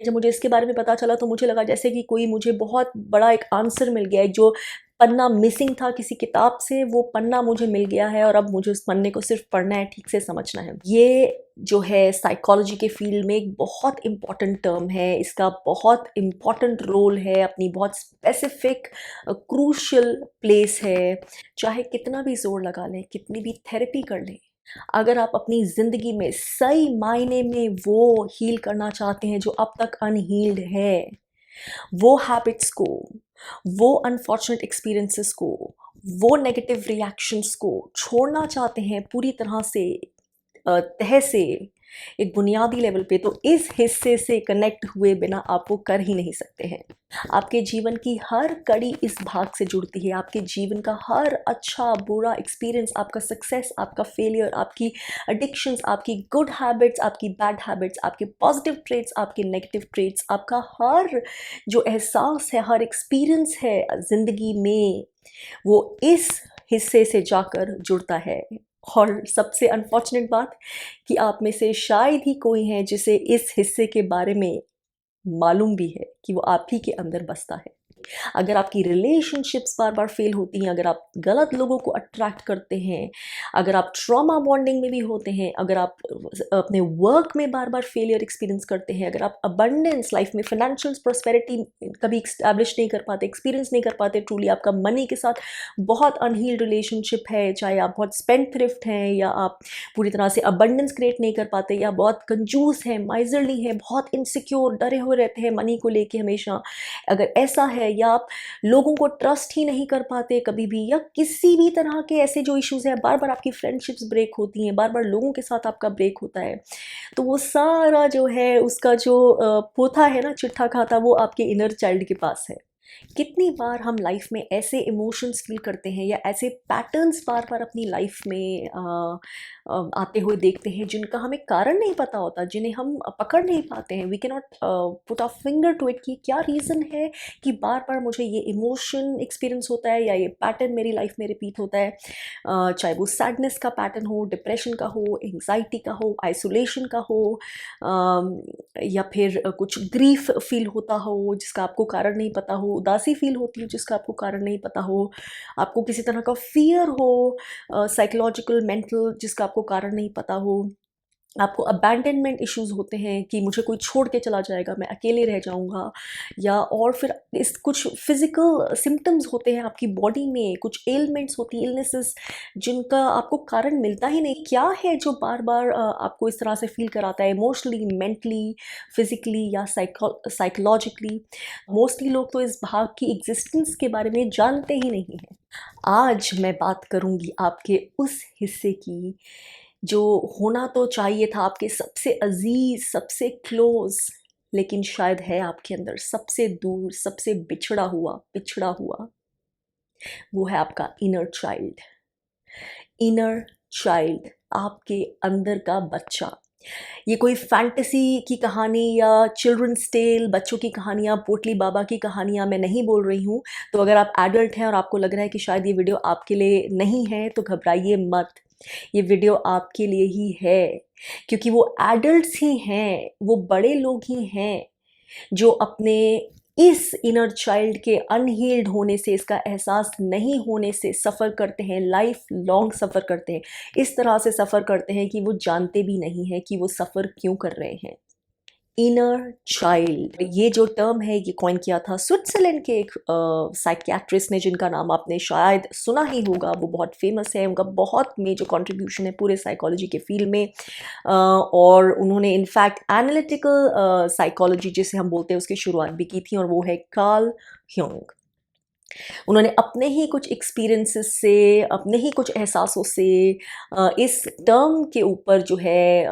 जब मुझे इसके बारे में पता चला तो मुझे लगा जैसे कि कोई मुझे बहुत बड़ा एक आंसर मिल गया है, जो पन्ना मिसिंग था किसी किताब से, वो पन्ना मुझे मिल गया है और अब मुझे उस पन्ने को सिर्फ पढ़ना है, ठीक से समझना है। ये जो है साइकोलॉजी के फील्ड में एक बहुत इम्पॉर्टेंट टर्म है, इसका बहुत इम्पॉर्टेंट रोल है, अपनी बहुत स्पेसिफिक क्रूशियल प्लेस है। चाहे कितना भी जोर लगा लें, कितनी भी थेरेपी कर लें, अगर आप अपनी ज़िंदगी में सही मायने में वो हील करना चाहते हैं जो अब तक अनहील्ड है, वो हैबिट्स को, वो अनफॉर्चुनेट एक्सपीरियंसेस को, वो नेगेटिव रिएक्शंस को छोड़ना चाहते हैं पूरी तरह से, तह से, एक बुनियादी लेवल पे, तो इस हिस्से से कनेक्ट हुए बिना आप वो कर ही नहीं सकते हैं। आपके जीवन की हर कड़ी इस भाग से जुड़ती है। आपके जीवन का हर अच्छा बुरा एक्सपीरियंस, आपका सक्सेस, आपका फेलियर, आपकी एडिक्शंस, आपकी गुड हैबिट्स, आपकी बैड हैबिट्स, आपके पॉजिटिव ट्रेट्स, आपके नेगेटिव ट्रेट्स, आपका हर जो एहसास है, हर एक्सपीरियंस है ज़िंदगी में, वो इस हिस्से से जाकर जुड़ता है। और सबसे अनफॉर्चुनेट बात कि आप में से शायद ही कोई है जिसे इस हिस्से के बारे में मालूम भी है कि वो आप ही के अंदर बसता है। अगर आपकी रिलेशनशिप्स बार बार फेल होती हैं, अगर आप गलत लोगों को अट्रैक्ट करते हैं, अगर आप ट्रॉमा बॉन्डिंग में भी होते हैं, अगर आप अपने वर्क में बार बार फेलियर एक्सपीरियंस करते हैं, अगर आप अबंडेंस लाइफ में फाइनेंशियल प्रोस्पेरिटी कभी इस्टेब्लिश नहीं कर पाते, एक्सपीरियंस नहीं कर पाते, ट्रूली आपका मनी के साथ बहुत अनहील्ड रिलेशनशिप है, चाहे आप बहुत स्पेंड थ्रिफ्ट हैं, या आप पूरी तरह से अबंडेंस क्रिएट नहीं कर पाते, या बहुत कंजूस हैं, माइजरली हैं, बहुत इनसिक्योर, डरे हुए रहते हैं मनी को लेके हमेशा, अगर ऐसा है, या आप लोगों को ट्रस्ट ही नहीं कर पाते कभी भी, या किसी भी तरह के ऐसे जो इश्यूज हैं, बार बार आपकी फ्रेंडशिप्स ब्रेक होती हैं, बार बार लोगों के साथ आपका ब्रेक होता है, तो वो सारा जो है उसका जो पोथा है ना, चिट्ठा खाता, वो आपके इनर चाइल्ड के पास है। कितनी बार हम लाइफ में ऐसे इमोशंस फील करते हैं, या ऐसे पैटर्न्स बार बार अपनी लाइफ में आते हुए देखते हैं जिनका हमें कारण नहीं पता होता, जिन्हें हम पकड़ नहीं पाते हैं। We can not put a finger to it कि क्या रीज़न है कि बार बार मुझे ये इमोशन एक्सपीरियंस होता है, या ये पैटर्न मेरी लाइफ में रिपीट होता है। चाहे वो सैडनेस का पैटर्न हो, डिप्रेशन का हो, एंग्जाइटी का हो, आइसोलेशन का हो, या फिर कुछ ग्रीफ फील होता हो जिसका आपको कारण नहीं पता हो, उदासी फील होती है जिसका आपको कारण नहीं पता हो, आपको किसी तरह का फियर हो, साइकोलॉजिकल मेंटल, जिसका आपको कारण नहीं पता हो, आपको अबैंडनमेंट इश्यूज होते हैं कि मुझे कोई छोड़ के चला जाएगा, मैं अकेले रह जाऊंगा, या और फिर इस कुछ फिजिकल सिम्टम्स होते हैं आपकी बॉडी में, कुछ एलिमेंट्स होती हैं, इलनेसेस, जिनका आपको कारण मिलता ही नहीं। क्या है जो बार बार आपको इस तरह से फील कराता है, इमोशनली, मेंटली, फिजिकली, या साइकोलॉजिकली। मोस्टली लोग तो इस भाग की एग्जिस्टेंस के बारे में जानते ही नहीं हैं। आज मैं बात करूंगी आपके उस हिस्से की जो होना तो चाहिए था आपके सबसे अजीज, सबसे क्लोज, लेकिन शायद है आपके अंदर सबसे दूर, सबसे पिछड़ा हुआ। वो है आपका इनर चाइल्ड। इनर चाइल्ड, आपके अंदर का बच्चा। ये कोई फैंटेसी की कहानी या चिल्ड्रंस टेल, बच्चों की कहानियाँ, पोटली बाबा की कहानियाँ मैं नहीं बोल रही हूँ। तो अगर आप एडल्ट हैं और आपको लग रहा है कि शायद ये वीडियो आपके लिए नहीं है, तो घबराइए मत। ये वीडियो आपके लिए ही है, क्योंकि वो एडल्ट्स ही हैं, वो बड़े लोग ही हैं जो अपने इस इनर चाइल्ड के अनहील्ड होने से, इसका एहसास नहीं होने से सफ़र करते हैं, लाइफ लॉन्ग सफ़र करते हैं। इस तरह से सफ़र करते हैं कि वो जानते भी नहीं हैं कि वो सफ़र क्यों कर रहे हैं। इनर चाइल्ड, ये जो टर्म है ये कॉइन किया था स्विट्ज़रलैंड के एक साइकियाट्रिस्ट ने, जिनका नाम आपने शायद सुना ही होगा। वो बहुत फेमस है, उनका बहुत मेजर कंट्रीब्यूशन है पूरे साइकोलॉजी के फील्ड में। और उन्होंने इनफैक्ट एनालिटिकल साइकोलॉजी जिसे हम बोलते हैं उसकी शुरुआत भी की थी, और वो है कार्ल ह्यूंग। उन्होंने अपने ही कुछ एक्सपीरियंसेस से, अपने ही कुछ एहसासों से इस टर्म के ऊपर जो है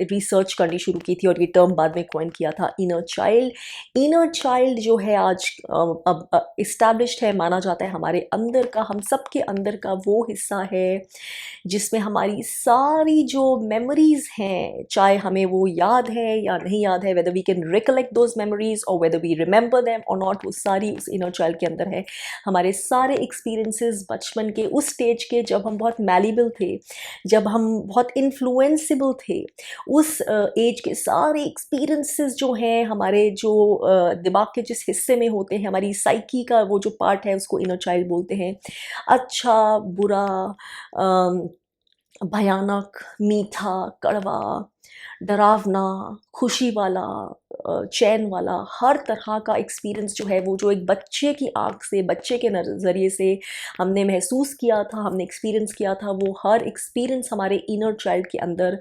रिसर्च करनी शुरू की थी, और ये टर्म बाद में कॉइन किया था इनर चाइल्ड। इनर चाइल्ड जो है आज अब इस्टेब्लिश्ड है, माना जाता है हमारे अंदर का, हम सब के अंदर का वो हिस्सा है जिसमें हमारी सारी जो मेमोरीज हैं, चाहे हमें वो याद है या नहीं याद है, whether we can recollect those memories और वेदर वी रिमेंबर देम और नॉट, वो सारी उस इनर चाइल्ड के अंदर है। हमारे सारे एक्सपीरियंसेस बचपन के उस स्टेज के, जब हम बहुत मैलिबल थे, जब हम बहुत इन्फ्लुएंसिबल थे, उस एज के सारे एक्सपीरियंसेस जो हैं हमारे, जो दिमाग के जिस हिस्से में होते हैं, हमारी साइकी का वो जो पार्ट है उसको इनर चाइल्ड बोलते हैं। अच्छा, बुरा, अम, भयानक, मीठा, कड़वा, डरावना, खुशी वाला, चैन वाला, हर तरह का एक्सपीरियंस जो है वो जो एक बच्चे की आँख से, बच्चे के नज़रिए से हमने महसूस किया था, हमने एक्सपीरियंस किया था, वो हर एक्सपीरियंस हमारे इनर चाइल्ड के अंदर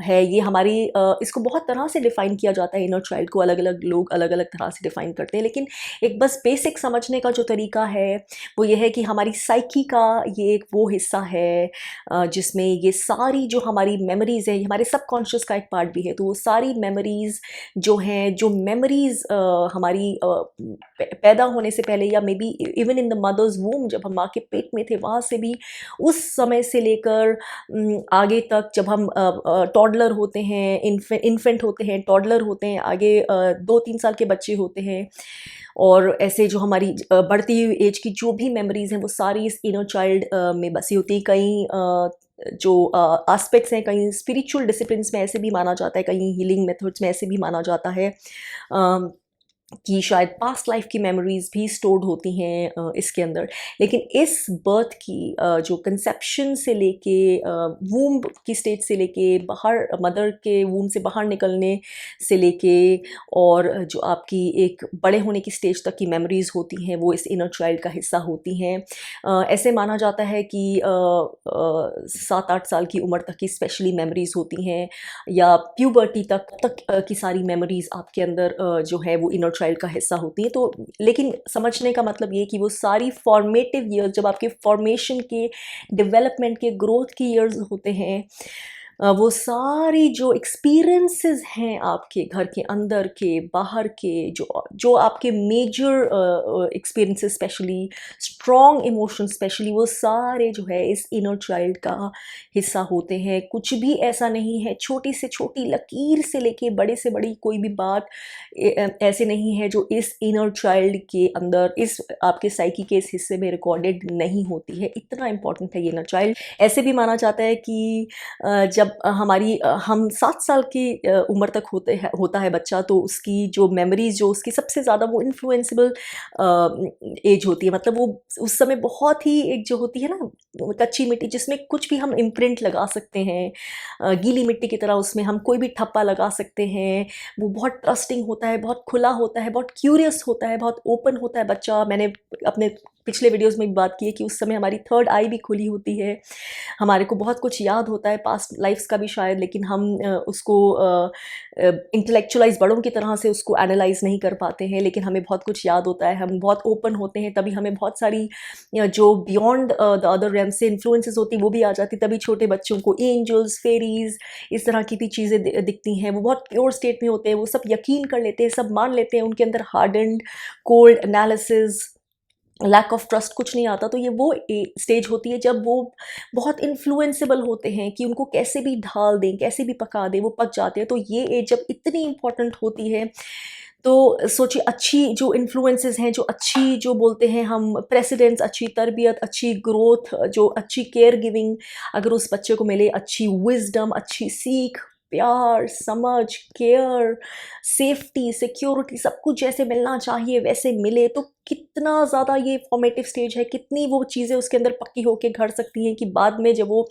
है। ये हमारी इसको बहुत तरह से डिफ़ाइन किया जाता है, इनर चाइल्ड को अलग अलग लोग अलग अलग तरह से डिफ़ाइन करते हैं, लेकिन एक बस बेसिक समझने का जो तरीका है वो ये है कि हमारी साइकी का ये एक वो हिस्सा है जिसमें ये सारी जो हमारी मेमोरीज़ है, ये हमारे सबकॉन्शियस का एक पार्ट भी है। तो वो सारी मेमोरीज़ जो हैं, जो मेमोरीज़ हमारी पैदा होने से पहले, या maybe even in the mother's womb, जब हम माँ के पेट में थे वहाँ से भी, उस समय से लेकर आगे तक, जब हम टॉडलर होते हैं, इन्फेंट होते हैं, टॉडलर होते हैं, आगे 2-3 साल के बच्चे होते हैं, और ऐसे जो हमारी बढ़ती हुई एज की जो भी मेमोरीज़ हैं वो सारी इस इनर चाइल्ड में बसी होती है। कई जो एस्पेक्ट्स हैं, कहीं स्पिरिचुअल डिसिप्लिन्स में ऐसे भी माना जाता है, कहीं हीलिंग मेथड्स में ऐसे भी माना जाता है कि शायद पास्ट लाइफ की मेमोरीज़ भी स्टोर्ड होती हैं इसके अंदर। लेकिन इस बर्थ की जो कंसेप्शन से लेके वूम की स्टेज से लेके बाहर, मदर के वूम से बाहर निकलने से लेके, और जो आपकी एक बड़े होने की स्टेज तक की मेमोरीज़ होती हैं वो इस इनर चाइल्ड का हिस्सा होती हैं। ऐसे माना जाता है कि 7-8 साल की उम्र तक की स्पेशली मेमोरीज़ होती हैं, या प्यूबर्टी तक की सारी मेमोरीज़ आपके अंदर जो है वो इनर चाइल्ड का हिस्सा होती है। तो लेकिन समझने का मतलब ये कि वो सारी फॉर्मेटिव ईयर्स, जब आपके फॉर्मेशन के, डेवलपमेंट के, ग्रोथ के ईयर्स होते हैं, वो सारी जो एक्सपीरियंसेस हैं आपके घर के अंदर के, बाहर के, जो जो आपके major experiences, specially strong emotions, specially वो सारे जो है इस इनर चाइल्ड का हिस्सा होते हैं। कुछ भी ऐसा नहीं है, छोटी से छोटी लकीर से लेके बड़े से बड़ी कोई भी बात ऐसे नहीं है जो इस इनर चाइल्ड के अंदर, इस आपके साइकी के इस हिस्से में रिकॉर्डेड नहीं होती है। इतना इम्पॉर्टेंट है ये इनर चाइल्ड। ऐसे भी माना जाता है कि जब हमारी हम 7 साल की उम्र तक होता है बच्चा, तो उसकी जो मेमोरीज़, जो उसकी सबसे ज़्यादा वो इन्फ्लुएंसिबल एज होती है। मतलब वो उस समय बहुत ही एक जो होती है ना कच्ची मिट्टी, जिसमें कुछ भी हम इम्प्रिंट लगा सकते हैं, गीली मिट्टी की तरह उसमें हम कोई भी ठप्पा लगा सकते हैं। वो बहुत ट्रस्टिंग होता है, बहुत खुला होता है, बहुत क्यूरियस होता है, बहुत ओपन होता है बच्चा। मैंने अपने पिछले वीडियोज़ में भी बात की है कि उस समय हमारी थर्ड आई भी खुली होती है, हमारे को बहुत कुछ याद होता है पास्ट लाइफ्स का भी शायद, लेकिन हम उसको इंटेलेक्चुअलाइज बड़ों की तरह से उसको एनालाइज नहीं कर पाते हैं, लेकिन हमें बहुत कुछ याद होता है, हम बहुत ओपन होते हैं, तभी हमें बहुत सारी जो बियॉन्ड द अदर रेम से इन्फ्लुएंसेस होती वो भी आ जाती। तभी छोटे बच्चों को एंजल्स, फेरीज, इस तरह की भी चीज़ें दिखती हैं। वो बहुत प्योर स्टेट में होते हैं, वो सब यकीन कर लेते हैं, सब मान लेते हैं, उनके अंदर hardened cold analysis, lack of trust कुछ नहीं आता। तो ये वो स्टेज होती है जब वो बहुत इन्फ्लुएंसेबल होते हैं कि उनको कैसे भी ढाल दें, कैसे भी पका दें, वो पक जाते हैं। तो ये एज जब इतनी इम्पॉर्टेंट होती है, तो सोचिए अच्छी जो इन्फ्लुएंसेस हैं, जो अच्छी, जो बोलते हैं हम प्रेसिडेंट्स, अच्छी तरबियत, अच्छी ग्रोथ, जो अच्छी केयर गिविंग अगर उस बच्चे को मिले, अच्छी विजडम, अच्छी सीख, प्यार, समझ, केयर, सेफ्टी, सिक्योरिटी, सब कुछ जैसे मिलना चाहिए वैसे मिले, तो कितना ज़्यादा ये फॉर्मेटिव स्टेज है, कितनी वो चीज़ें उसके अंदर पक्की होके घर सकती हैं कि बाद में जब वो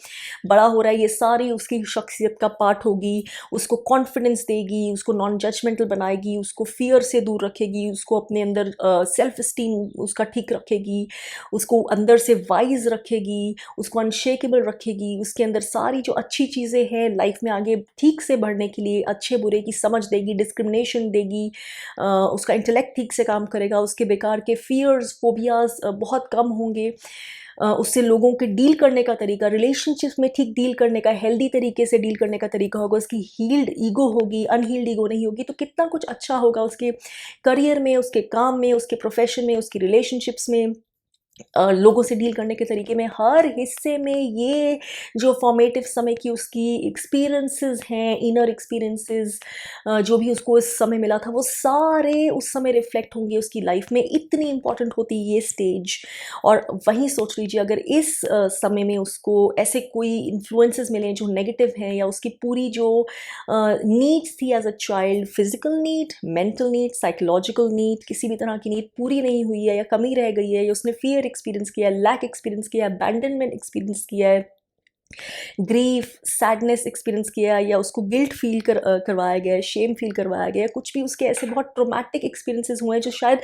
बड़ा हो रहा है ये सारी उसकी शख्सियत का पार्ट होगी, उसको कॉन्फिडेंस देगी, उसको नॉन जजमेंटल बनाएगी, उसको फियर से दूर रखेगी, उसको अपने अंदर सेल्फ इस्टीम उसका ठीक रखेगी, उसको अंदर से वाइज रखेगी, उसको अनशेकेबल रखेगी, उसके अंदर सारी जो अच्छी चीज़ें हैं लाइफ में आगे ठीक से बढ़ने के लिए, अच्छे बुरे की समझ देगी, डिस्क्रिमिनेशन देगी, उसका इंटेलेक्ट ठीक से काम करेगा, उसके बेकार के फियर्स, फोबियाज बहुत कम होंगे, उससे लोगों के डील करने का तरीका, रिलेशनशिप्स में ठीक डील करने का, हेल्दी तरीके से डील करने का तरीका होगा, उसकी हील्ड ईगो होगी, अनहील्ड ईगो नहीं होगी। तो कितना कुछ अच्छा होगा उसके करियर में, उसके काम में, उसके प्रोफेशन में, उसकी रिलेशनशिप्स में, लोगों से डील करने के तरीके में, हर हिस्से में ये जो फॉर्मेटिव समय की उसकी एक्सपीरियंसेस हैं, इनर एक्सपीरियंसेस, जो भी उसको इस समय मिला था वो सारे उस समय रिफ्लेक्ट होंगे उसकी लाइफ में। इतनी इंपॉर्टेंट होती है ये स्टेज। और वहीं सोच लीजिए अगर इस समय में उसको ऐसे कोई इन्फ्लुएंसेस मिले जो नेगेटिव हैं, या उसकी पूरी जो नीड्स थी as a child, physical need, mental need, psychological need, किसी भी तरह की नीड पूरी नहीं हुई है या कमी रह गई है, या उसने फियर एक्सपीरियंस किया है, लैक एक्सपीरियंस किया है, अबैंडनमेंट एक्सपीरियंस किया है, ग्रीफ, सैडनेस एक्सपीरियंस किया, या उसको गिल्ट फील करवाया गया है, शेम फील करवाया गया है, कुछ भी उसके ऐसे बहुत ट्रोमैटिक एक्सपीरियंसेस हुए हैं जो शायद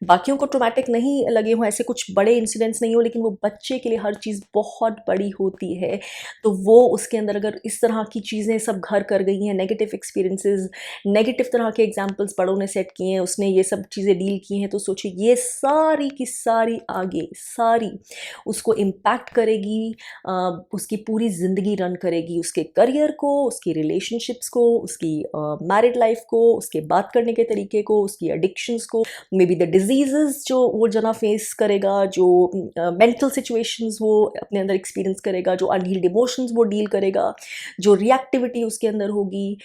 बाकियों को ट्रोमैटिक नहीं लगे हों, ऐसे कुछ बड़े इंसिडेंट्स नहीं हो, लेकिन वो बच्चे के लिए हर चीज़ बहुत बड़ी होती है। तो वो उसके अंदर अगर इस तरह की चीज़ें सब घर कर गई हैं, नेगेटिव एक्सपीरियंसेस, नेगेटिव तरह के एग्जाम्पल्स बड़ों ने सेट किए हैं, उसने ये सब चीज़ें डील की हैं, तो सोचिए ये सारी की सारी आगे सारी उसको इम्पैक्ट करेगी, उसकी पूरी ज़िंदगी रन करेगी, उसके करियर को, उसकी रिलेशनशिप्स को, उसकी मैरिड लाइफ को, उसके बात करने के तरीके को, उसकी एडिक्शंस को, मे बी द डिजीज़ जो वो जना फेस करेगा, जो मेंटल सिचुएशंस वो अपने अंदर एक्सपीरियंस करेगा, जो अनहील्ड इमोशंस वो डील करेगा, जो रिएक्टिविटी उसके अंदर होगी,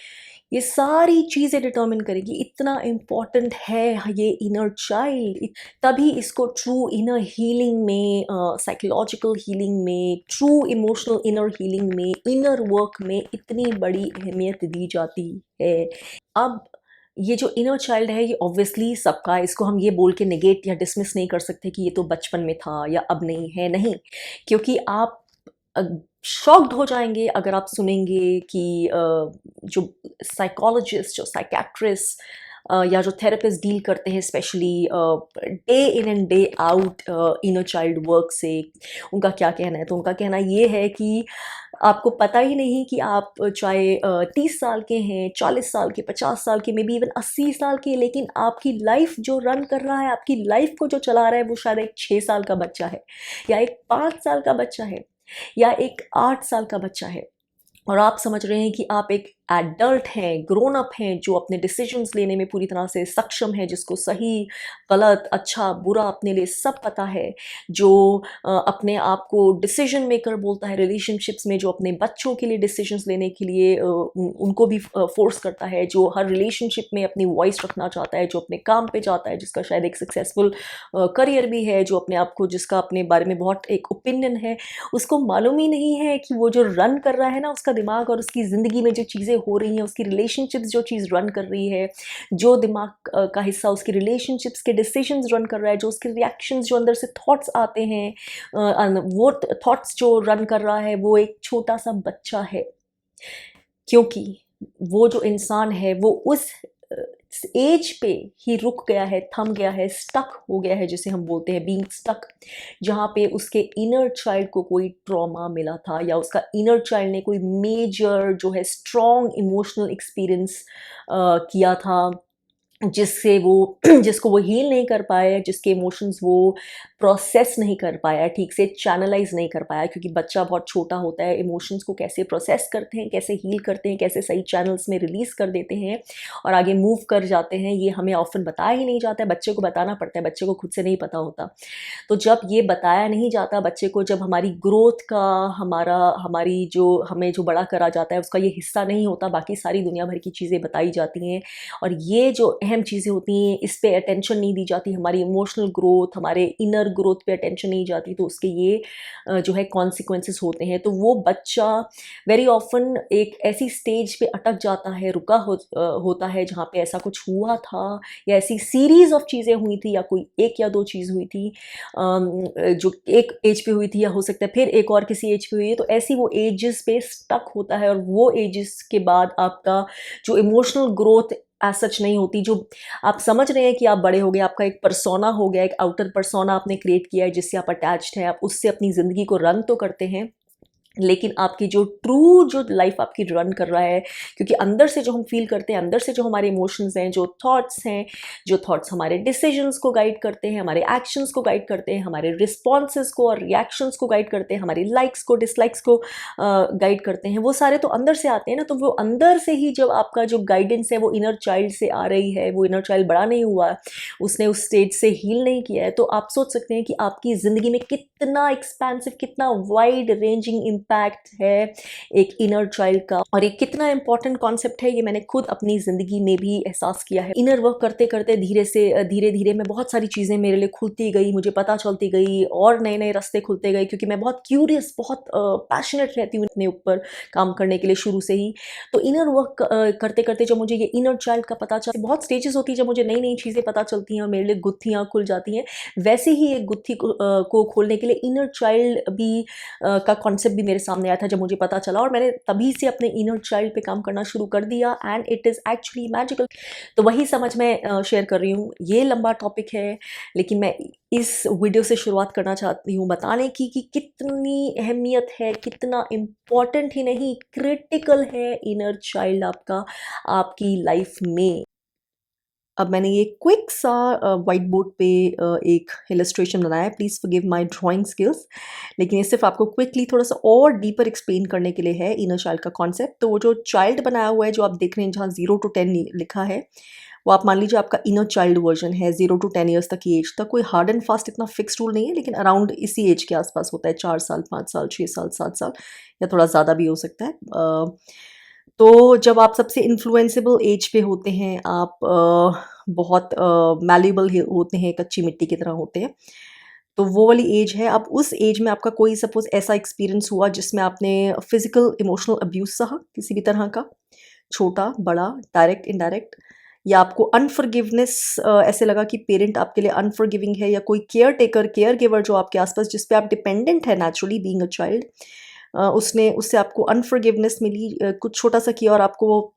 ये सारी चीज़ें डिटर्मिन करेगी। इतना इम्पॉर्टेंट है ये इनर चाइल्ड। तभी इसको ट्रू इनर हीलिंग में, साइकोलॉजिकल हीलिंग में, ट्रू इमोशनल इनर हीलिंग में, इनर वर्क में इतनी बड़ी अहमियत दी जाती है। अब ये जो इनर चाइल्ड है ये ऑब्वियसली सबका है, इसको हम ये बोल के नेगेट या डिसमिस नहीं कर सकते कि ये तो बचपन में था या अब नहीं है, नहीं। क्योंकि आप शॉक्ड हो जाएंगे अगर आप सुनेंगे कि जो साइकोलॉजिस्ट, जो साइकेट्रिस्ट या जो थेरेपिस्ट डील करते हैं specially day in and day out inner child work से, उनका क्या कहना है। तो उनका कहना ये है कि आपको पता ही नहीं कि आप चाहे 30 साल के हैं, 40 साल के, 50 साल के, मे बी इवन 80 साल के, लेकिन आपकी लाइफ जो रन कर रहा है, आपकी लाइफ को जो चला रहा है, वो शायद एक 6 साल का बच्चा है, या एक 5 साल का बच्चा है, या एक 8 साल का बच्चा है। और आप समझ रहे हैं कि आप एक एडल्ट हैं, ग्रोन अप हैं, जो अपने डिसीजंस लेने में पूरी तरह से सक्षम है, जिसको सही, गलत, अच्छा, बुरा अपने लिए सब पता है, जो अपने आप को डिसीजन मेकर बोलता है रिलेशनशिप्स में, जो अपने बच्चों के लिए डिसीजंस लेने के लिए उनको भी फोर्स करता है, जो हर रिलेशनशिप में अपनी वॉइस रखना चाहता है, जो अपने काम पे जाता है, जिसका शायद एक सक्सेसफुल करियर भी है, जो अपने आप को, जिसका अपने बारे में बहुत एक ओपिनियन है, उसको मालूम ही नहीं है कि वो जो रन कर रहा है ना, उसका दिमाग और उसकी ज़िंदगी में जो चीज़ें हो रही हैं, उसकी रिलेशनशिप्स जो चीज़ रन कर रही है, जो दिमाग का हिस्सा उसकी रिलेशनशिप्स के डिसीजंस रन कर रहा है, जो उसके रिएक्शंस, जो अंदर से थॉट्स आते हैं, वो थॉट्स जो रन कर रहा है, वो एक छोटा सा बच्चा है। क्योंकि वो जो इंसान है वो उस एज पे ही रुक गया है, थम गया है, स्टक हो गया है, जिसे हम बोलते हैं बीइंग स्टक, जहाँ पे उसके इनर चाइल्ड को कोई ट्रॉमा मिला था, या उसका इनर चाइल्ड ने कोई मेजर जो है स्ट्रॉन्ग इमोशनल एक्सपीरियंस किया था, जिससे वो जिसको वो हील नहीं कर पाया, जिसके इमोशंस वो प्रोसेस नहीं कर पाया, ठीक से चैनलाइज नहीं कर पाया, क्योंकि बच्चा बहुत छोटा होता है, इमोशंस को कैसे प्रोसेस करते हैं, कैसे हील करते हैं, कैसे सही चैनल्स में रिलीज़ कर देते हैं और आगे मूव कर जाते हैं, ये हमें ऑफन बताया ही नहीं जाता है। बच्चे को बताना पड़ता है, बच्चे को खुद से नहीं पता होता। तो जब ये बताया नहीं जाता बच्चे को, जब हमारी ग्रोथ का, हमारी जो हमें जो बड़ा करा जाता है उसका ये हिस्सा नहीं होता, बाकी सारी दुनिया भर की चीज़ें बताई जाती हैं, और ये जो अहम चीज़ें होती हैं इस पे अटेंशन नहीं दी जाती, हमारी इमोशनल ग्रोथ, हमारे इनर ग्रोथ पे अटेंशन नहीं जाती, तो उसके ये जो है कॉन्सिक्वेंसेस होते हैं। तो वो बच्चा वेरी ऑफन एक ऐसी स्टेज पे अटक जाता है, रुका होता है, जहाँ पे ऐसा कुछ हुआ था, या ऐसी सीरीज ऑफ चीज़ें हुई थी, या कोई एक या दो चीज़ हुई थी जो एक एज पे हुई थी, या हो सकता है फिर एक और किसी एज पे हुई है। तो ऐसी वो एजेस पे स्टक होता है, और वो एजेस के बाद आपका जो इमोशनल ग्रोथ एज सच नहीं होती, जो आप समझ रहे हैं कि आप बड़े हो गए, आपका एक पर्सोना हो गया, एक आउटर पर्सोना आपने क्रिएट किया है जिससे आप अटैच्ड हैं, आप उससे अपनी ज़िंदगी को रन तो करते हैं, लेकिन आपकी जो ट्रू जो लाइफ आपकी रन कर रहा है, क्योंकि अंदर से जो हम फील करते हैं, अंदर से जो हमारे इमोशंस हैं, जो थॉट्स हमारे डिसीजंस को गाइड करते हैं, हमारे एक्शंस को गाइड करते हैं, हमारे रिस्पॉन्सेस को और रिएक्शंस को गाइड करते हैं, हमारी लाइक्स को डिसलाइक्स को गाइड करते हैं, वो सारे तो अंदर से आते हैं ना। तो वो अंदर से ही जब आपका जो गाइडेंस है वो इनर चाइल्ड से आ रही है, वो इनर चाइल्ड बड़ा नहीं हुआ, उसने उस स्टेज से हील नहीं किया है, तो आप सोच सकते हैं कि आपकी ज़िंदगी में कितना एक्सपेंसिव, कितना वाइड रेंजिंग इम्पैक्ट है एक इनर चाइल्ड का। और ये कितना इंपॉर्टेंट कॉन्सेप्ट है, ये मैंने खुद अपनी ज़िंदगी में भी एहसास किया है। इनर वर्क करते करते धीरे धीरे मैं बहुत सारी चीज़ें मेरे लिए खुलती गई, मुझे पता चलती गई और नए नए रास्ते खुलते गए, क्योंकि मैं बहुत क्यूरियस, बहुत पैशनेट रहती हूँ अपने ऊपर काम करने के लिए शुरू से ही। तो इनर वर्क करते करते जब मुझे ये इनर चाइल्ड का पता चला, बहुत स्टेजेस होती है जब मुझे नई नई चीज़ें पता चलती हैं और मेरे लिए गुत्थियाँ खुल जाती हैं। वैसे ही एक गुत्थी को खोलने के लिए इनर चाइल्ड भी का कॉन्सेप्ट भी मेरे सामने आया था जब मुझे पता चला, और मैंने तभी से अपने इनर चाइल्ड पे काम करना शुरू कर दिया, and it is actually magical. तो वही समझ मैं शेयर कर रही हूँ। ये लंबा टॉपिक है, लेकिन मैं इस वीडियो से शुरुआत करना चाहती हूँ बताने की कि कितनी अहमियत है, कितना इम्पॉर्टेंट ही नहीं, क्रिटिकल है इनर चाइल्ड आपका आपकी लाइफ में। अब मैंने ये क्विक सा वाइट बोर्ड पे एक इलस्ट्रेशन बनाया है, please forgive my drawing skills, लेकिन ये सिर्फ आपको क्विकली थोड़ा सा और डीपर एक्सप्लेन करने के लिए है इनर चाइल्ड का कॉन्सेप्ट। तो वो जो चाइल्ड बनाया हुआ है, जो आप देख रहे हैं जहाँ 0 to 10 लिखा है, वो आप मान लीजिए आपका इनर चाइल्ड वर्जन है, 0 to 10 ईयर्स तक की एज तक। कोई हार्ड एंड फास्ट इतना फिक्स रूल नहीं है, लेकिन अराउंड इसी एज के आसपास होता है, 4 साल, 5 साल, 6 साल, 7 साल, या थोड़ा ज़्यादा भी हो सकता है। तो जब आप सबसे इन्फ्लुएंसेबल एज पे होते हैं, आप बहुत मैल्यूएबल होते हैं, कच्ची मिट्टी की तरह होते हैं, तो वो वाली एज है। अब उस एज में आपका कोई सपोज़ ऐसा एक्सपीरियंस हुआ जिसमें आपने फिज़िकल इमोशनल अब्यूज़ सहा किसी भी तरह का, छोटा, बड़ा, डायरेक्ट, इनडायरेक्ट, या आपको अनफॉरगिवनेस ऐसे लगा कि पेरेंट आपके लिए अनफॉरगिविंग है, या कोई केयर टेकर, केयर गिवर जो आपके आसपास जिस पे आप डिपेंडेंट है नेचुरली बीइंग अ चाइल्ड, उससे आपको अनफॉरगिवनेस मिली, कुछ छोटा सा किया और आपको वो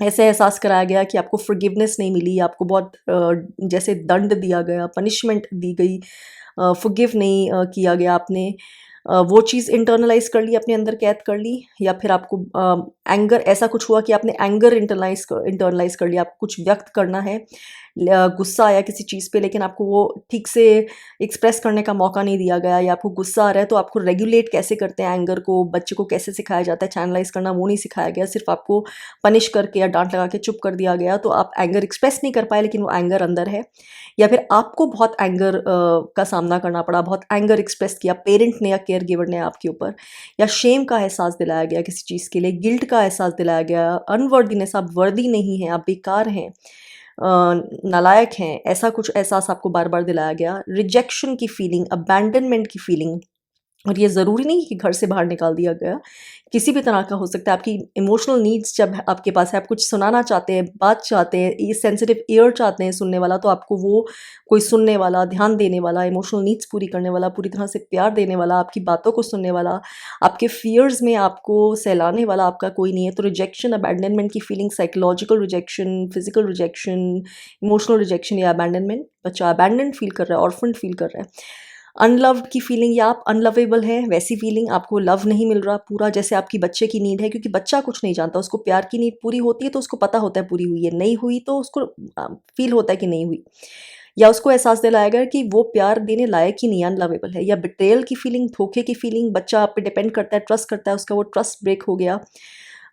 ऐसे एहसास कराया गया कि आपको फॉरगिवनेस नहीं मिली, आपको बहुत जैसे दंड दिया गया, पनिशमेंट दी गई, फॉरगिव नहीं किया गया आपने, वो चीज़ इंटरनलाइज कर ली, अपने अंदर कैद कर ली, या फिर आपको एंगर, ऐसा कुछ हुआ कि आपने एंगर इंटरनलाइज कर लिया, आपको कुछ व्यक्त करना है, गुस्सा आया किसी चीज़ पे, लेकिन आपको वो ठीक से एक्सप्रेस करने का मौका नहीं दिया गया, या आपको गुस्सा आ रहा है तो आपको रेगुलेट कैसे करते हैं एंगर को, बच्चे को कैसे सिखाया जाता है चैनलाइज करना, वो नहीं सिखाया गया, सिर्फ आपको पनिश करके या डांट लगा के चुप कर दिया गया, तो आप एंगर एक्सप्रेस नहीं कर पाए, लेकिन वो एंगर अंदर है। या फिर आपको बहुत एंगर का सामना करना पड़ा, बहुत एंगर एक्सप्रेस किया पेरेंट ने या केयर गिवर ने आपके ऊपर, या शेम का एहसास दिलाया गया किसी चीज़ के लिए, गिल्ट का एहसास दिलाया गया, अनवर्दीनेस, आप वर्दी नहीं हैं, आप बेकार हैं, नालायक हैं, ऐसा कुछ एहसास आपको बार बार दिलाया गया, रिजेक्शन की फीलिंग, अबैंडनमेंट की फीलिंग। और ये ज़रूरी नहीं कि घर से बाहर निकाल दिया गया, किसी भी तरह का हो सकता है। आपकी इमोशनल नीड्स जब आपके पास है, आप कुछ सुनाना चाहते हैं, बात चाहते हैं, ये सेंसिटिव ईयर चाहते हैं सुनने वाला, तो आपको वो कोई सुनने वाला, ध्यान देने वाला, इमोशनल नीड्स पूरी करने वाला, पूरी तरह से प्यार देने वाला, आपकी बातों को सुनने वाला, आपके फियर्स में आपको सहलाने वाला आपका कोई नहीं है। तो रिजेक्शन, अबैंडनमेंट की feeling, psychological rejection, physical rejection, emotional rejection या अबैंडनमेंट, बच्चा अबैंडन फील कर रहा है, ऑर्फन फील कर रहा है। अनलव्ड की फीलिंग, या आप अनलवेबल हैं, वैसी फीलिंग, आपको लव नहीं मिल रहा पूरा जैसे आपकी बच्चे की नीड है, क्योंकि बच्चा कुछ नहीं जानता, उसको प्यार की नीड पूरी होती है तो उसको पता होता है पूरी हुई है, नहीं हुई तो उसको फील होता है कि नहीं हुई, या उसको एहसास दिलाया गया कि वो प्यार देने लायक ही नहीं, अनलवेबल है। या बिट्रेयल की फीलिंग, धोखे की फीलिंग, बच्चा आप पे डिपेंड करता है, ट्रस्ट करता है, उसका वो ट्रस्ट ब्रेक हो गया,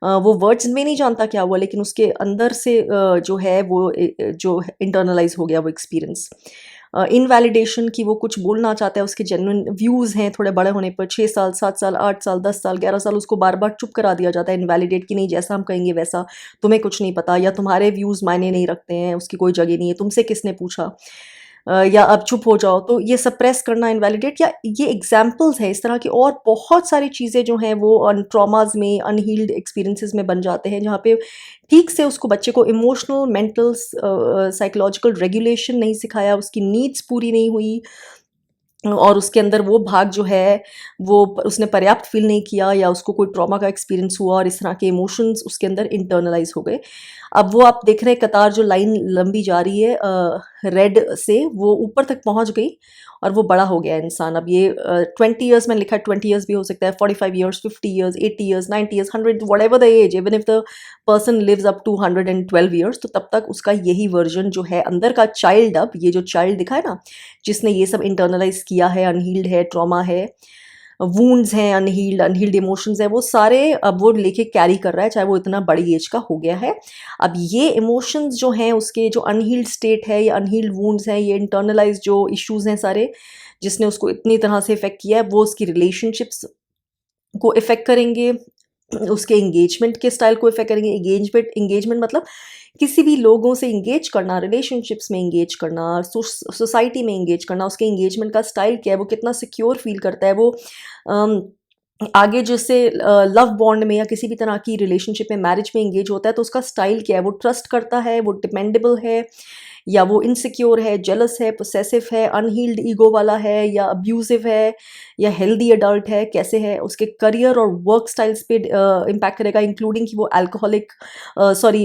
वो वर्ड्स में नहीं जानता क्या हुआ, लेकिन उसके अंदर से जो है वो जो इंटरनलाइज हो गया वो एक्सपीरियंस। इनवैलिडेशन की, वो कुछ बोलना चाहता है, उसके जेन्युइन व्यूज़ हैं, थोड़े बड़े होने पर 6 साल, 7 साल, 8 साल, 10 साल, 11 साल, उसको बार बार चुप करा दिया जाता है, इनवैलिडेट कि नहीं, जैसा हम कहेंगे वैसा, तुम्हें कुछ नहीं पता, या तुम्हारे व्यूज़ मायने नहीं रखते हैं, उसकी कोई जगह नहीं है, तुमसे किसने पूछा, या अब चुप हो जाओ। तो ये सप्रेस करना, इनवैलिडेट, या ये एग्जाम्पल्स हैं इस तरह की, और बहुत सारी चीज़ें जो हैं वो ट्रॉमाज में, अनहील्ड एक्सपीरियंसेस में बन जाते हैं, जहाँ पे ठीक से उसको, बच्चे को इमोशनल, मेंटल, साइकोलॉजिकल रेगुलेशन नहीं सिखाया, उसकी नीड्स पूरी नहीं हुई, और उसके अंदर वो भाग जो है वो उसने पर्याप्त फील नहीं किया, या उसको कोई ट्रॉमा का एक्सपीरियंस हुआ और इस तरह के इमोशंस उसके अंदर इंटरनलाइज हो गए। अब वो आप देख रहे हैं कतार जो लाइन लंबी जा रही है रेड से, वो ऊपर तक पहुंच गई और वो बड़ा हो गया है इंसान। अब ये 20 ईयर्स में लिखा है, 20 ईयर्स भी हो सकता है, 45 years, 50 years, 80 years, 90 years, 100, whatever the age, even if the person lives up to 112 years, तो तब तक उसका यही वर्जन जो है अंदर का चाइल्ड, अब ये जो चाइल्ड दिखा है ना, जिसने ये सब इंटरनलाइज किया है, अनहील्ड है, ट्रॉमा है, वूंड्स हैं, अनहील्ड इमोशंस हैं, वो सारे अब वो लेके कैरी कर रहा है, चाहे वो इतना बड़ी एज का हो गया है। अब ये इमोशंस जो हैं उसके जो अनहील्ड स्टेट है, या अनहील्ड वूंड्स हैं, ये इंटरनलाइज जो इश्यूज हैं सारे, जिसने उसको इतनी तरह से इफेक्ट किया है, वो उसकी रिलेशनशिप्स को इफेक्ट करेंगे, उसके एंगेजमेंट के स्टाइल को इफेक्ट करेंगे। एंगेजमेंट मतलब किसी भी लोगों से इंगेज करना, रिलेशनशिप्स में इंगेज करना, सोसाइटी में इंगेज करना, उसके एंगेजमेंट का स्टाइल क्या है, वो कितना सिक्योर फील करता है, वो अम, आगे जैसे लव बॉन्ड में या किसी भी तरह की रिलेशनशिप में, मैरिज में इंगेज होता है, तो उसका स्टाइल क्या है, वो ट्रस्ट करता है, वो डिपेंडेबल है, या वो इनसिक्योर है, जेलस है, पोसेसिव है, अनहील्ड ईगो वाला है, या अब्यूजिव है, या हेल्दी अडल्ट है, कैसे है। उसके करियर और वर्क स्टाइल्स पे इम्पैक्ट करेगा, इंक्लूडिंग कि वो alcoholic sorry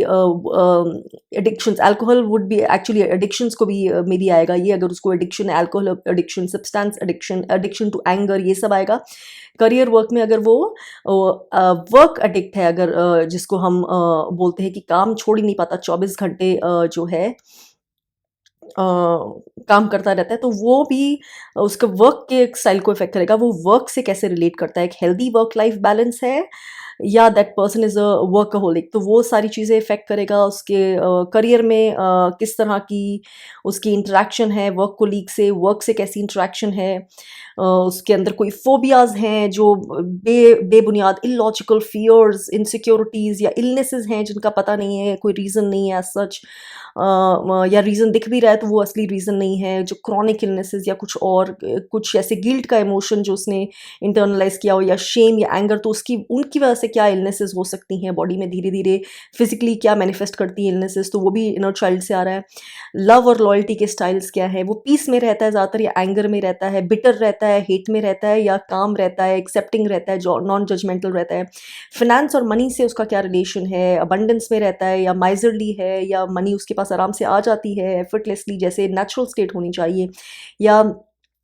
addictions, alcohol would be actually addictions को भी मे बी आएगा ये, अगर उसको एडिक्शन है, alcohol addiction, substance addiction, addiction to anger, ये सब आएगा। करियर वर्क में अगर वो वर्क एडिक्ट है, अगर जिसको हम बोलते हैं कि काम छोड़ ही नहीं पाता, 24 घंटे जो है काम करता रहता है, तो वो भी उसके वर्क के स्टाइल को इफेक्ट करेगा। वो वर्क से कैसे रिलेट करता है, एक हेल्दी वर्क लाइफ बैलेंस है, या that person is a workaholic, तो वो सारी चीज़ें इफेक्ट करेगा। उसके करियर में किस तरह की उसकी इंटरेक्शन है वर्क कोलीग से, वर्क से कैसी इंटरेक्शन है, उसके अंदर कोई फोबियाज हैं जो बेबुनियाद इलॉजिकल फियर्स, इनसिक्योरिटीज़ या इलनेसेस हैं जिनका पता नहीं है, कोई रीज़न नहीं है एज सच, या रीज़न दिख भी रहा है तो वो असली रीज़न नहीं है, जो क्रॉनिक इलनेसेस या कुछ और, कुछ ऐसे गिल्ट का इमोशन जो उसने इंटरनलाइज किया हो, या शेम या एंगर, तो उसकी उनकी वजह से क्या इलनेसेस हो सकती हैं बॉडी में, धीरे धीरे फिजिकली क्या मैनिफेस्ट करती है इलनेसेस, तो वो भी इनर चाइल्ड से आ रहा है। लव और लॉयल्टी के स्टाइल्स क्या है, वो पीस में रहता है ज़्यादातर, या एंगर में रहता है, बिटर रहता है, हेट में रहता है, या काम रहता है, एक्सेप्टिंग रहता है, जो नॉन जजमेंटल रहता है। फिनेंस और मनी से उसका क्या रिलेशन है, अबंडेंस में रहता है, या माइजरली है, या मनी उसके पास आराम से आ जाती है एफर्टलेसली, जैसे नेचुरल स्टेट होनी चाहिए, या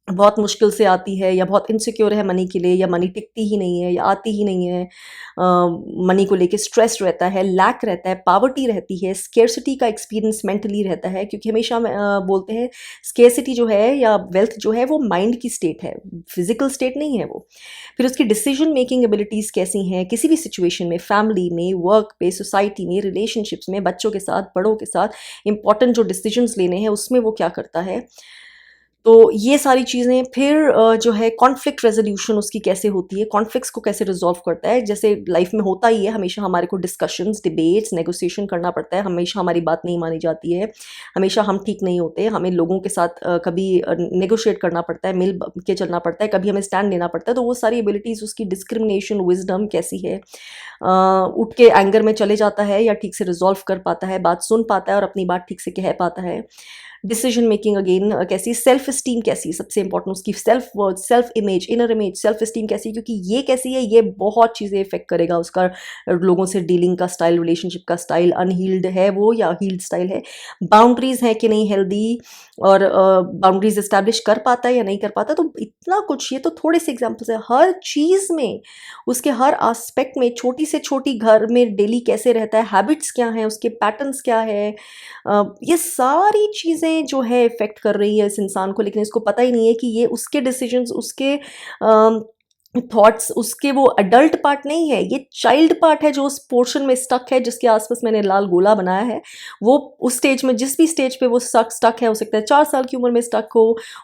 बहुत मुश्किल से आती है, या बहुत इनसिक्योर है मनी के लिए, या मनी टिकती ही नहीं है, या आती ही नहीं है, मनी को लेके स्ट्रेस रहता है, लैक रहता है, पावर्टी रहती है, स्केर्सिटी का एक्सपीरियंस मेंटली रहता है, क्योंकि हमेशा बोलते हैं स्केर्सिटी जो है या वेल्थ जो है वो माइंड की स्टेट है, फिजिकल स्टेट नहीं है वो। फिर उसकी डिसीजन मेकिंग एबिलिटीज़ कैसी हैं किसी भी सिचुएशन में, फैमिली में, वर्क पे, सोसाइटी में, रिलेशनशिप्स में, बच्चों के साथ, बड़ों के साथ, इंपॉर्टेंट जो डिसीजंस लेने हैं उसमें वो क्या करता है। तो ये सारी चीज़ें। फिर जो है कॉन्फ्लिक्ट रेजोल्यूशन उसकी कैसे होती है, कॉन्फ्लिक्ट्स को कैसे रिजॉल्व करता है, जैसे लाइफ में होता ही है, हमेशा हमारे को डिस्कशंस, डिबेट्स, नेगोशिएशन करना पड़ता है, हमेशा हमारी बात नहीं मानी जाती है, हमेशा हम ठीक नहीं होते, हमें लोगों के साथ कभी नेगोशिएट करना पड़ता है, मिल के चलना पड़ता है, कभी हमें स्टैंड लेना पड़ता है। तो वो सारी एबिलिटीज़ उसकी, डिस्क्रिमिनेशन, विजडम कैसी है, उठ के एंगर में चले जाता है या ठीक से रिजॉल्व कर पाता है, बात सुन पाता है और अपनी बात ठीक से कह पाता है। डिसीजन मेकिंग अगेन कैसी, सेल्फ स्टीम कैसी, सबसे इंपॉर्टेंट उसकी self worth, self image, inner image, self esteem कैसी, क्योंकि ये कैसी है ये बहुत चीज़ें इफेक्ट करेगा उसका, लोगों से डीलिंग का स्टाइल, रिलेशनशिप का स्टाइल, अनहील्ड है वो या हील्ड स्टाइल है, बाउंड्रीज है कि नहीं हेल्दी, और बाउंड्रीज इस्टेब्लिश कर पाता है या नहीं कर पाता। तो इतना कुछ, ये तो थोड़े से एग्जाम्पल्स है, हर चीज़ में, उसके हर आस्पेक्ट में, छोटी से छोटी घर में डेली कैसे रहता है, हैबिट्स क्या हैं उसके, पैटर्न्स क्या है, ये सारी चीज़ें जो है इफ़ेक्ट कर रही है इस इंसान को, लेकिन इसको पता ही नहीं है कि ये उसके डिसीजंस, उसके थॉट्स, उसके वो अडल्ट पार्ट नहीं है, ये चाइल्ड पार्ट है जो उस पोर्शन में स्टक है, जिसके आसपास मैंने लाल गोला बनाया है। वो उस स्टेज में, जिस भी स्टेज पे वो स्टक है, हो सकता है 4 साल की उम्र में स्टक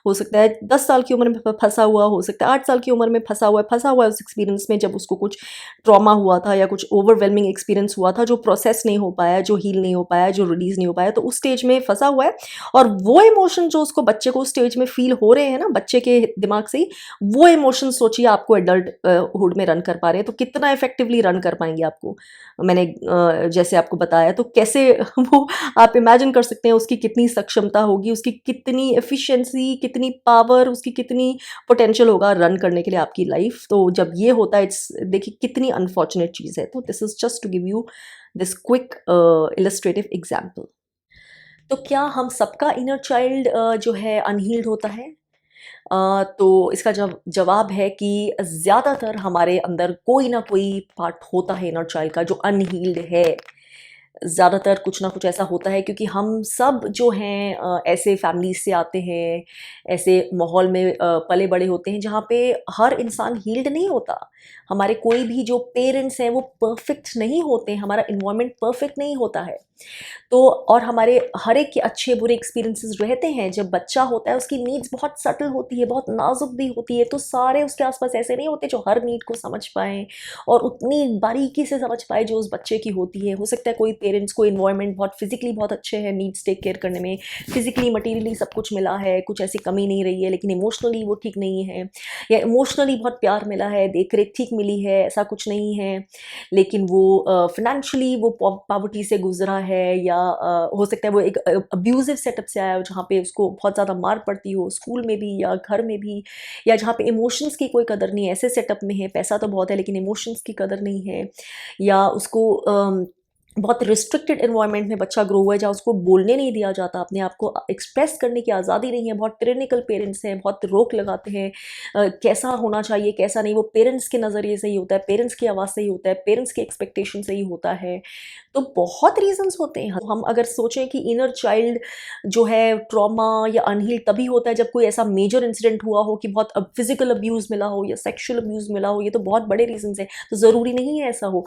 हो सकता है 10 साल की उम्र में फंसा हुआ, हो सकता है 8 साल की उम्र में फंसा हुआ है उस एक्सपीरियंस में, जब उसको कुछ ट्रॉमा हुआ था या कुछ ओवरवेलमिंग एक्सपीरियंस हुआ था जो प्रोसेस नहीं हो पाया, जो हील नहीं हो पाया, जो रिलीज नहीं हो पाया, तो उस स्टेज में फंसा हुआ है। और वो इमोशन जो उसको, बच्चे को उस स्टेज में फील हो रहे हैं ना, बच्चे के दिमाग से ही वो इमोशन सोचिए आपको आपको एडल्ट हुड में रन कर पा रहे हैं तो कितना इफेक्टिवली रन कर पाएंगे आपको। मैंने जैसे आपको बताया तो कैसे वो आप इमेजिन कर सकते हैं उसकी कितनी सक्षमता होगी, उसकी कितनी एफिशिएंसी, कितनी पावर, उसकी कितनी पोटेंशियल होगा रन करने के लिए आपकी लाइफ। तो जब ये होता है इट्स देखिए कितनी अनफॉर्चुनेट चीज़ है। तो this is just to give you this quick illustrative example. तो क्या हम सबका इनर चाइल्ड जो है अनहील्ड होता है? तो इसका जवाब है कि ज़्यादातर हमारे अंदर कोई ना कोई पार्ट होता है इनर चाइल्ड का जो अनहील्ड है। ज़्यादातर कुछ ना कुछ ऐसा होता है क्योंकि हम सब जो हैं ऐसे फैमिलीज से आते हैं, ऐसे माहौल में पले बड़े होते हैं जहाँ पे हर इंसान हील्ड नहीं होता। हमारे कोई भी जो पेरेंट्स हैं वो परफेक्ट नहीं होते हैं, हमारा इन्वायरमेंट परफेक्ट नहीं होता है। तो और हमारे हर एक के अच्छे बुरे एक्सपीरियंसेस रहते हैं। जब बच्चा होता है उसकी नीड्स बहुत सटल होती है, बहुत नाजुक भी होती है, तो सारे उसके आसपास ऐसे नहीं होते जो हर नीड को समझ पाएँ और उतनी बारीकी से समझ पाए जो उस बच्चे की होती है। हो सकता है कोई पेरेंट्स को इन्वायरमेंट बहुत फिजिकली बहुत अच्छे हैं, नीड्स टेक केयर करने में, फिजिकली मटीरियली सब कुछ मिला है, कुछ ऐसी कमी नहीं रही है, लेकिन इमोशनली वो ठीक नहीं है, या इमोशनली बहुत प्यार मिला है, देख रेख ठीक मिली है, ऐसा कुछ नहीं है, लेकिन वो फाइनेंशियली वो पॉवर्टी से गुजरा है, या हो सकता है वो एक अब्यूजिव सेटअप से आया हो जहाँ पे उसको बहुत ज़्यादा मार पड़ती हो, स्कूल में भी या घर में भी, या जहाँ पे इमोशंस की कोई कदर नहीं है, ऐसे सेटअप में है, पैसा तो बहुत है लेकिन इमोशंस की कदर नहीं है, या उसको बहुत रिस्ट्रिक्टेड एनवायरनमेंट में बच्चा ग्रो हुआ है जहाँ उसको बोलने नहीं दिया जाता, अपने आप को एक्सप्रेस करने की आज़ादी नहीं है, बहुत टिरेनिकल पेरेंट्स हैं, बहुत रोक लगाते हैं कैसा होना चाहिए कैसा नहीं, वो पेरेंट्स के नज़रिए से ही होता है, पेरेंट्स की आवाज़ से ही होता है, पेरेंट्स के एक्सपेक्टेशन से ही होता है। तो बहुत रीजंस होते हैं। हम अगर सोचें कि इनर चाइल्ड जो है ट्रॉमा या अनहील्ड तभी होता है जब कोई ऐसा मेजर इंसिडेंट हुआ हो कि बहुत फिजिकल अब्यूज़ मिला हो या सेक्शुअल अब्यूज़ मिला हो, ये तो बहुत बड़े रीजंस हैं, तो ज़रूरी नहीं है ऐसा हो।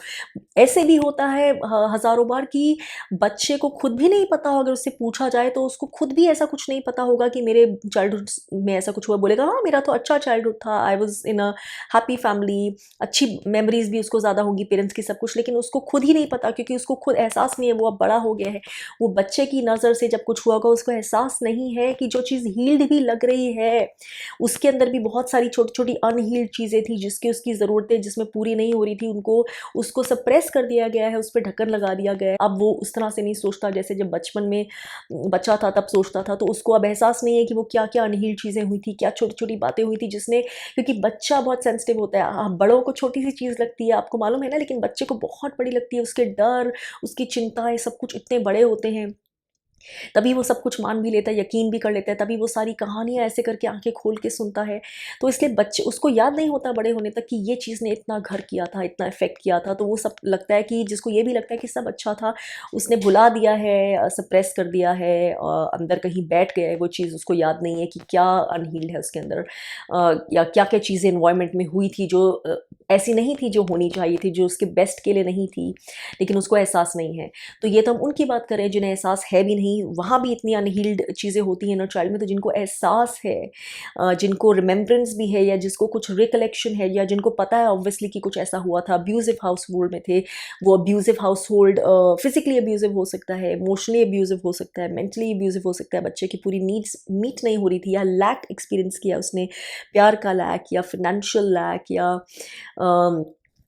ऐसे भी होता है हज़ारों बार कि बच्चे को खुद भी नहीं पता हो, अगर उससे पूछा जाए तो उसको खुद भी ऐसा कुछ नहीं पता होगा कि मेरे चाइल्डहुड में ऐसा कुछ हुआ, बोलेगा हाँ मेरा तो अच्छा चाइल्डहुड था, I was in a happy family, अच्छी मेमोरीज भी उसको ज़्यादा होंगी पेरेंट्स की सब कुछ, लेकिन उसको खुद ही नहीं पता क्योंकि उसको खुद एहसास नहीं है, वो अब बड़ा हो गया है। वो बच्चे की नज़र से जब कुछ हुआ होगा उसको एहसास नहीं है कि जो चीज़ हील्ड भी लग रही है उसके अंदर भी बहुत सारी छोटी छोटी अनहील्ड चीज़ें थी जिसकी उसकी ज़रूरतें जिसमें पूरी नहीं हो रही थी, उनको उसको सप्रेस कर दिया गया है, उस पर ढक्कन लगा दिया गया है। अब वो उस तरह से नहीं सोचता जैसे जब बचपन में बच्चा था तब सोचता था, तो उसको अब एहसास नहीं है कि वो क्या क्या अनहील्ड चीज़ें हुई थी, क्या छोटी छोटी बातें हुई थी जिसने, क्योंकि बच्चा बहुत सेंसिटिव होता है। बड़ों को छोटी सी चीज़ लगती है, आपको मालूम है ना, लेकिन बच्चे को बहुत बड़ी लगती है, उसके डर, उसकी चिंताएं सब कुछ इतने बड़े होते हैं, तभी वो सब कुछ मान भी लेता है, यकीन भी कर लेता है, तभी वो सारी कहानियाँ ऐसे करके आंखें खोल के सुनता है। तो इसलिए बच्चे, उसको याद नहीं होता बड़े होने तक कि ये चीज़ ने इतना घर किया था, इतना इफेक्ट किया था, तो वो सब लगता है कि जिसको ये भी लगता है कि सब अच्छा था, उसने भुला दिया है, सप्रेस कर दिया है, अंदर कहीं बैठ गया है वो चीज़, उसको याद नहीं है कि क्या अनहील्ड है उसके अंदर, या क्या क्या चीज़ें इन्वायरमेंट में हुई थी जो ऐसी नहीं थी जो होनी चाहिए थी, जो उसके बेस्ट के लिए नहीं थी, लेकिन उसको एहसास नहीं है। तो ये तो हम उनकी बात करें जिन्हें एहसास है भी नहीं, वहाँ भी इतनी अनहील्ड चीज़ें होती हैं इनर चाइल्ड में। तो जिनको एहसास है, जिनको रिमेम्बरेंस भी है, या जिसको कुछ रिकलेक्शन है, या जिनको पता है ऑब्वियसली कि कुछ ऐसा हुआ था, अब्यूजिव हाउस होल्ड में थे, वो abusive house hold physically abusive हो सकता है, इमोशनली अब्यूजिव हो सकता है, मेंटली अब्यूजिव हो सकता है, बच्चे की पूरी नीड्स मीट नहीं हो रही थी, या लैक एक्सपीरियंस किया उसने, प्यार का लैक, या फिनेंशियल लैक, या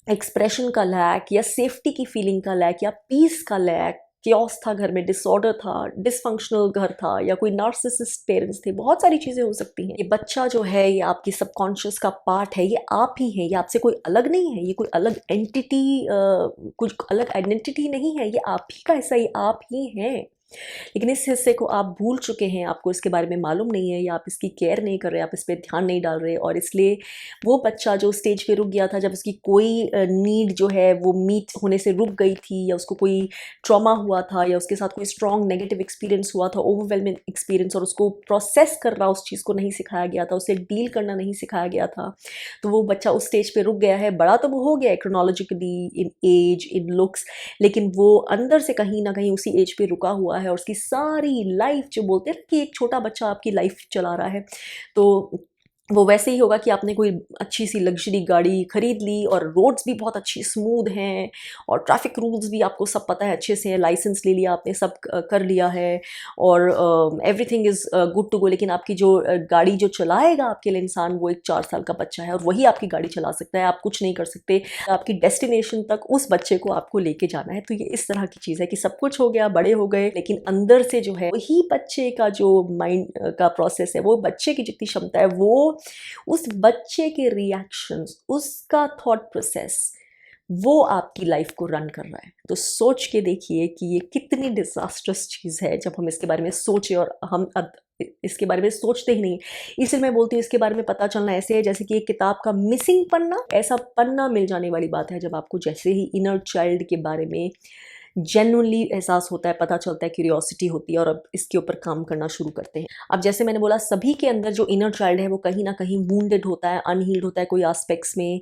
एक्सप्रेशन का लैक, या सेफ्टी की फीलिंग का लैक, या पीस का लैक, क्योस था घर में, डिसऑर्डर था, डिसफंक्शनल घर था, या कोई नार्सिसिस्ट पेरेंट्स थे, बहुत सारी चीज़ें हो सकती हैं। ये बच्चा जो है ये आपकी सबकॉन्शियस का पार्ट है, ये आप ही हैं, ये आपसे कोई अलग नहीं है, ये कोई अलग एंटिटी, कुछ अलग आइडेंटिटी नहीं है, ये आप ही का हिस्सा, ये आप ही हैं। लेकिन इस हिस्से को आप भूल चुके हैं, आपको इसके बारे में मालूम नहीं है, या आप इसकी केयर नहीं कर रहे, आप इस पर ध्यान नहीं डाल रहे, और इसलिए वो बच्चा जो स्टेज पे रुक गया था जब उसकी कोई नीड जो है वो मीट होने से रुक गई थी, या उसको कोई ट्रॉमा हुआ था, या उसके साथ कोई स्ट्रॉन्ग नेगेटिव एक्सपीरियंस हुआ था, ओवरवेलमिंग एक्सपीरियंस, और उसको प्रोसेस करना उस चीज़ को नहीं सिखाया गया था, उसे डील करना नहीं सिखाया गया था, तो वो बच्चा उस स्टेज पे रुक गया है। बड़ा तो वो हो गया है chronologically, in as, in looks, लेकिन वो अंदर से कहीं ना कहीं उसी एज पे रुका हुआ है, और उसकी सारी लाइफ, जो बोलते हैं ना कि एक छोटा बच्चा आपकी लाइफ चला रहा है, तो वो वैसे ही होगा कि आपने कोई अच्छी सी लग्जरी गाड़ी खरीद ली और रोड्स भी बहुत अच्छी स्मूथ हैं और ट्रैफिक रूल्स भी आपको सब पता है अच्छे से, लाइसेंस ले लिया आपने, सब कर लिया है और everything is good to go. लेकिन आपकी जो गाड़ी जो चलाएगा आपके लिए इंसान, वो एक 4 साल का बच्चा है और वही आपकी गाड़ी चला सकता है, आप कुछ नहीं कर सकते। आपकी डेस्टिनेशन तक उस बच्चे को आपको लेके जाना है। तो ये इस तरह की चीज़ है कि सब कुछ हो गया, बड़े हो गए, लेकिन अंदर से जो है वही बच्चे का जो माइंड का प्रोसेस है, वो बच्चे की जितनी क्षमता है, वो उस बच्चे के रिएक्शंस, उसका थॉट प्रोसेस, वो आपकी लाइफ को रन कर रहा है। तो सोच के देखिए कि ये कितनी डिजास्टर्स चीज़ है जब हम इसके बारे में सोचें, और हम इसके बारे में सोचते ही नहीं। इसलिए मैं बोलती हूँ इसके बारे में पता चलना ऐसे है जैसे कि एक किताब का मिसिंग पन्ना, ऐसा पन्ना मिल जाने वाली बात है जब आपको जैसे ही इनर चाइल्ड के बारे में जेन्युइनली एहसास होता है, पता चलता है, क्यूरियोसिटी होती है और अब इसके ऊपर काम करना शुरू करते हैं। अब जैसे मैंने बोला, सभी के अंदर जो इनर चाइल्ड है वो कहीं ना कहीं वूंडेड होता है, अनहील्ड होता है कोई एस्पेक्ट्स में,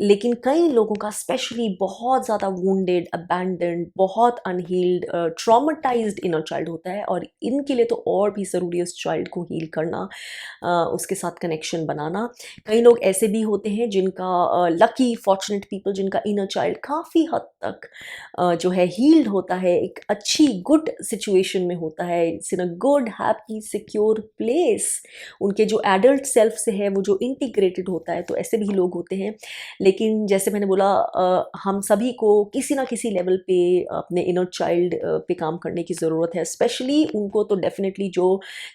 लेकिन कई लोगों का स्पेशली बहुत ज़्यादा वूंडेड, अबैंडन्ड, बहुत अनहील्ड, ट्रॉमेटाइज्ड इनर चाइल्ड होता है। और इनके लिए तो और भी ज़रूरी है उस चाइल्ड को हील करना, उसके साथ कनेक्शन बनाना। कई लोग ऐसे भी होते हैं जिनका लकी फॉर्चुनेट पीपल, जिनका इनर चाइल्ड काफ़ी हद तक जो है हील्ड होता है, एक अच्छी गुड सिचुएशन में होता है, it's in a good happy secure place, उनके जो एडल्ट सेल्फ से है वो जो इंटीग्रेटेड होता है। तो ऐसे भी लोग होते हैं। लेकिन जैसे मैंने बोला, हम सभी को किसी ना किसी लेवल पे अपने इनर चाइल्ड पे काम करने की ज़रूरत है। स्पेशली उनको तो डेफिनेटली जो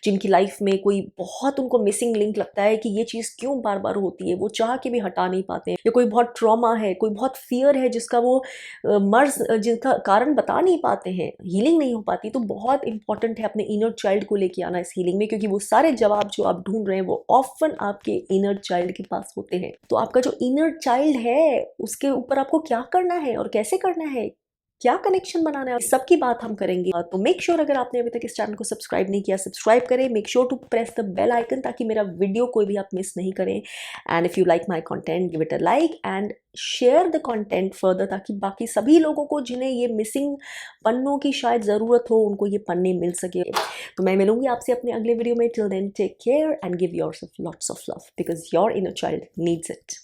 जिनकी लाइफ में कोई बहुत उनको मिसिंग लिंक लगता है कि ये चीज़ क्यों बार बार होती है, वो चाह के भी हटा नहीं पाते हैं, या कोई बहुत ट्रॉमा है, कोई बहुत फियर है जिसका वो मर्ज जिनका कारण बता नहीं पाते हैं, हीलिंग नहीं हो पाती। तो बहुत इंपॉर्टेंट है अपने इनर चाइल्ड को लेके आना इस हीलिंग में, क्योंकि वो सारे जवाब जो आप ढूंढ रहे हैं वो ऑफन आपके इनर चाइल्ड के पास होते हैं। तो आपका जो इनर चाइल्ड है उसके ऊपर आपको क्या करना है और कैसे करना है, क्या कनेक्शन बनाना है, सबकी बात हम करेंगे। तो मेक श्योर अगर आपने अभी तक इस चैनल को सब्सक्राइब नहीं किया, सब्सक्राइब करें। Make sure to press the bell icon ताकि मेरा वीडियो कोई भी आप मिस नहीं करें। And if you like my content, give it a like and share the content further, ताकि बाकी सभी लोगों को जिन्हें ये मिसिंग पन्नों की शायद ज़रूरत हो, उनको ये पन्ने मिल सके। तो मैं मिलूंगी आपसे अपने अगले वीडियो में। Till then take care and give yourself lots of love, because your inner child needs it.